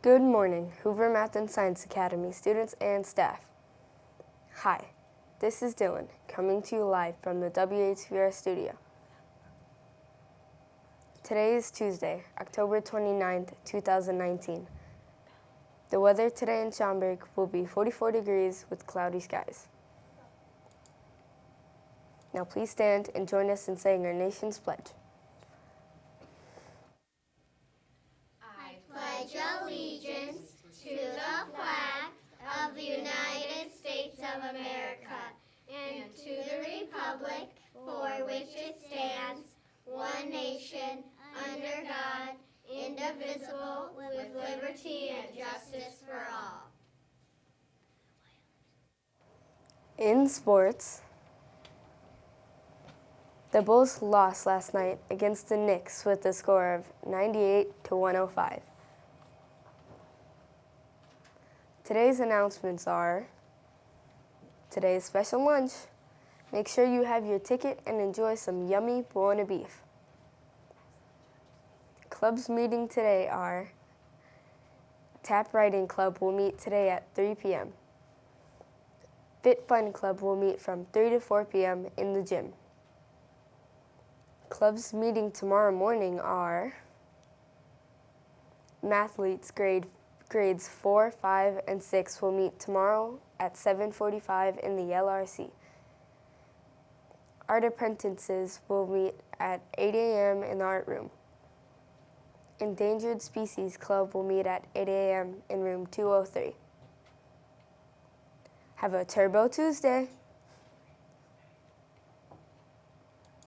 Good morning, Hoover Math and Science Academy students and staff. Hi, this is Dylan, coming to you live from the WHVR studio. Today is Tuesday, October 29th, 2019. The weather today in Schaumburg will be 44 degrees with cloudy skies. Now please stand and join us in saying our nation's pledge. I pledge allegiance to the flag of the United States of America and to the republic for which it stands, one nation, under God, indivisible, with liberty and justice for all. In sports, the Bulls lost last night against the Knicks with a score of 98-105. Today's announcements are today's special lunch. Make sure you have your ticket and enjoy some yummy Buona beef. Clubs meeting today are Tap Writing Club will meet today at 3 p.m. Fit Fun Club will meet from 3 to 4 p.m. in the gym. Clubs meeting tomorrow morning are Mathletes grades 4, 5, and 6 will meet tomorrow at 7:45 in the LRC. Art apprentices will meet at 8 a.m. in the art room. Endangered Species Club will meet at 8 a.m. in room 203. Have a Turbo Tuesday!